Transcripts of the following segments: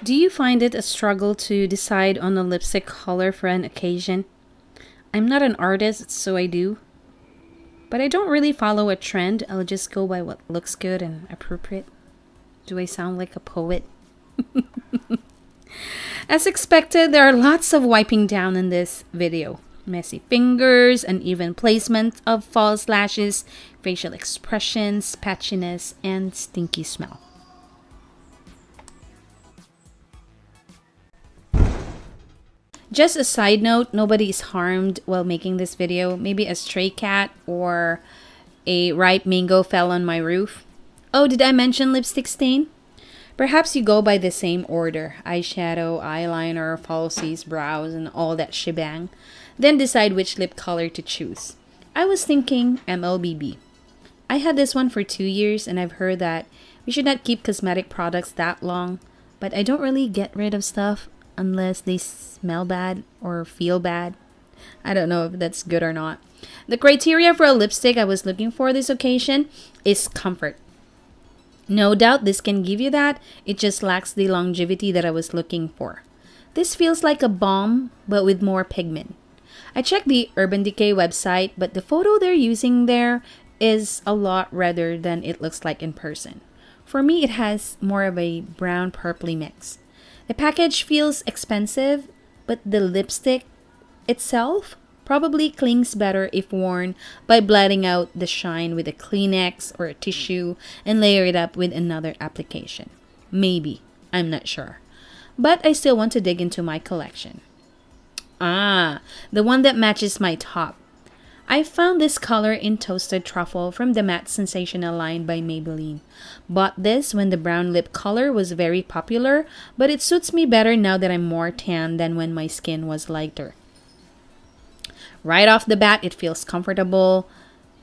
Do you find it a struggle to decide on a lipstick color for an occasion? I'm not an artist, so I do. But I don't really follow a trend. I'll just go by what looks good and appropriate. Do I sound like a poet? As expected, there are lots of wiping down in this video. Messy fingers, uneven placement of false lashes, facial expressions, patchiness, and stinky smell. Just a side note, nobody is harmed while making this video. Maybe a stray cat or a ripe mango fell on my roof. Oh, did I mention lipstick stain? Perhaps you go by the same order. Eyeshadow, eyeliner, falsies, brows, and all that shebang. Then decide which lip color to choose. I was thinking MLBB. I had this one for 2 years and I've heard that we should not keep cosmetic products that long. But I don't really get rid of stuff unless they smell bad or feel bad. I don't know if that's good or not. The criteria for a lipstick I was looking for this occasion is comfort. No doubt this can give you that, it just lacks the longevity that I was looking for. This feels like a balm, but with more pigment. I checked the Urban Decay website, but the photo they're using there is a lot redder than it looks like in person. For me, it has more of a brown purpley mix. The package feels expensive, but the lipstick itself probably clings better if worn by blotting out the shine with a Kleenex or a tissue and layer it up with another application. Maybe. I'm not sure. But I still want to dig into my collection. Ah, the one that matches my top. I found this color in Toasted Truffle from the Matte Sensational line by Maybelline. Bought this when the brown lip color was very popular, but it suits me better now that I'm more tan than when my skin was lighter. Right off the bat, it feels comfortable,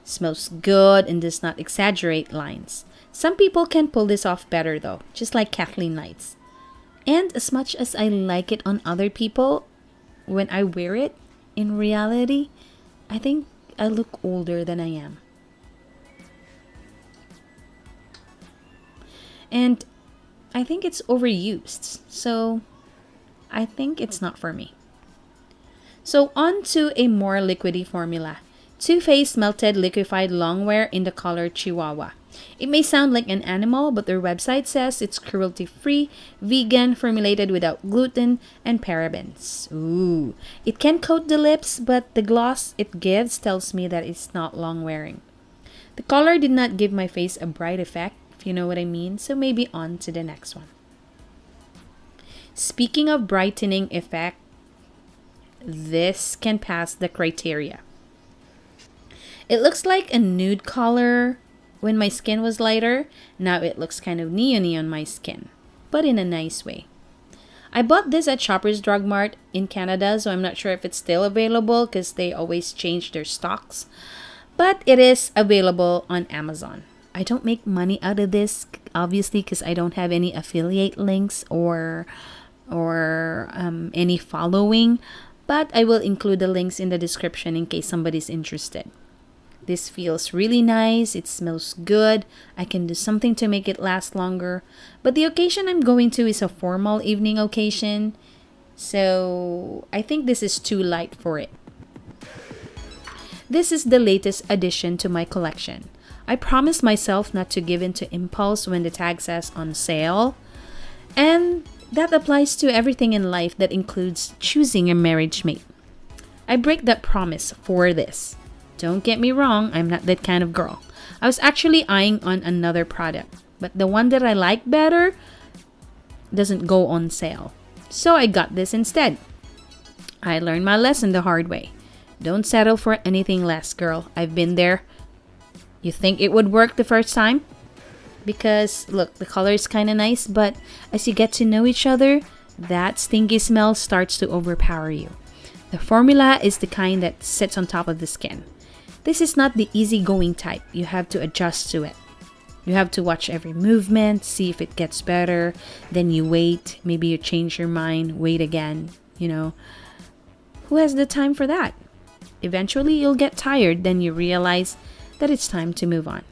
smells good, and does not exaggerate lines. Some people can pull this off better though, just like Kathleen Knights. And as much as I like it on other people, when I wear it, in reality, I think I look older than I am. And I think it's overused, so I think it's not for me. So on to a more liquidy formula. Too Faced Melted Liquified Longwear in the color Chihuahua. It may sound like an animal, but their website says it's cruelty-free, vegan, formulated without gluten and parabens. Ooh, it can coat the lips, but the gloss it gives tells me that it's not long-wearing. The color did not give my face a bright effect, if you know what I mean, so maybe on to the next one. Speaking of brightening effect, this can pass the criteria. It looks like a nude color when my skin was lighter. Now it looks kind of neon-y on my skin, but in a nice way. I bought this at Shoppers Drug Mart in Canada, so I'm not sure if it's still available because they always change their stocks. But it is available on Amazon. I don't make money out of this, obviously, because I don't have any affiliate links or any following. But I will include the links in the description in case somebody's interested. This feels really nice. It smells good. I can do something to make it last longer. But the occasion I'm going to is a formal evening occasion. So I think this is too light for it. This is the latest addition to my collection. I promised myself not to give in to impulse when the tag says on sale. And that applies to everything in life that includes choosing a marriage mate. I break that promise for this. Don't get me wrong, I'm not that kind of girl. I was actually eyeing on another product, but the one that I like better doesn't go on sale. So I got this instead. I learned my lesson the hard way. Don't settle for anything less, girl. I've been there. You think it would work the first time? Because, look, the color is kind of nice, but as you get to know each other, that stinky smell starts to overpower you. The formula is the kind that sits on top of the skin. This is not the easygoing type. You have to adjust to it. You have to watch every movement, see if it gets better. Then you wait. Maybe you change your mind, wait again. You know, who has the time for that? Eventually, you'll get tired. Then you realize that it's time to move on.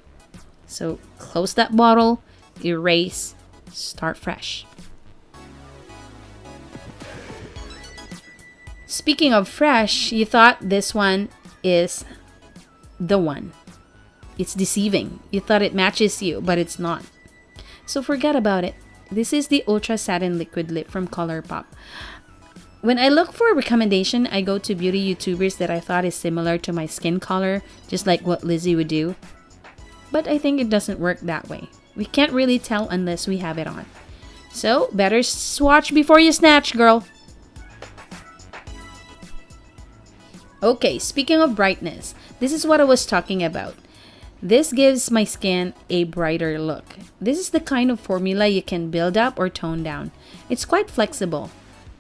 So close that bottle, erase, start fresh. Speaking of fresh, you thought this one is the one. It's deceiving. You thought it matches you, but it's not. So forget about it. This is the Ultra Satin Liquid Lip from ColourPop. When I look for a recommendation, I go to beauty YouTubers that I thought is similar to my skin color, just like what Lizzie would do. But I think it doesn't work that way. We can't really tell unless we have it on. So, better swatch before you snatch, girl. Okay, speaking of brightness, this is what I was talking about. This gives my skin a brighter look. This is the kind of formula you can build up or tone down. It's quite flexible.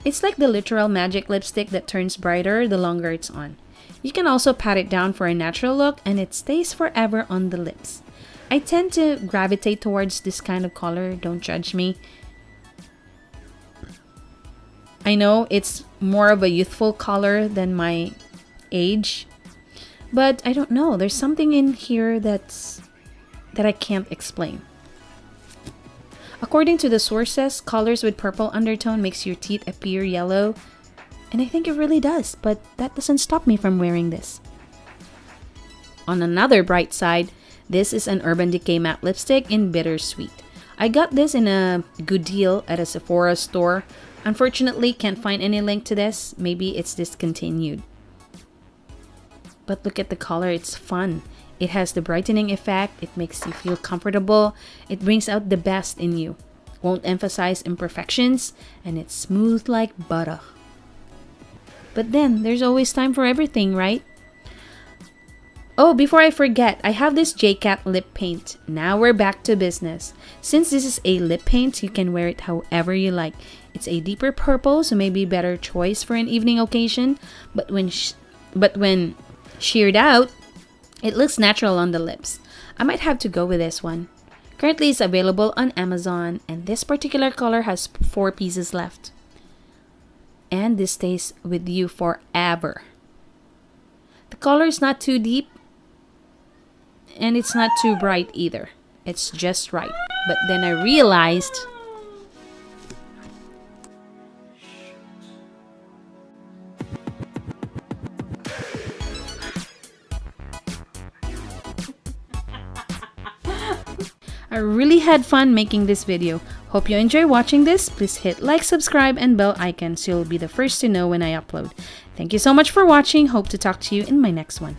It's like the literal magic lipstick that turns brighter the longer it's on. You can also pat it down for a natural look and it stays forever on the lips. I tend to gravitate towards this kind of color, don't judge me. I know it's more of a youthful color than my age, but I don't know, there's something in here that I can't explain. According to the sources, colors with purple undertone makes your teeth appear yellow, and I think it really does, but that doesn't stop me from wearing this. On another bright side, this is an Urban Decay matte lipstick in Bittersweet. I got this in a good deal at a Sephora store. Unfortunately, can't find any link to this. Maybe it's discontinued. But look at the color, it's fun. It has the brightening effect, it makes you feel comfortable, it brings out the best in you. Won't emphasize imperfections, and it's smooth like butter. But then, there's always time for everything, right? Oh, before I forget, I have this J.Cat lip paint. Now we're back to business. Since this is a lip paint, you can wear it however you like. It's a deeper purple, so maybe a better choice for an evening occasion. But when sheared out, it looks natural on the lips. I might have to go with this one. Currently, it's available on Amazon, and this particular color has 4 pieces left. And this stays with you forever. The color is not too deep, and it's not too bright either. It's just right. But then I realized I really had fun making this video. Hope you enjoy watching this. Please hit like, subscribe, and bell icon so you'll be the first to know when I upload. Thank you so much for watching. Hope to talk to you in my next one.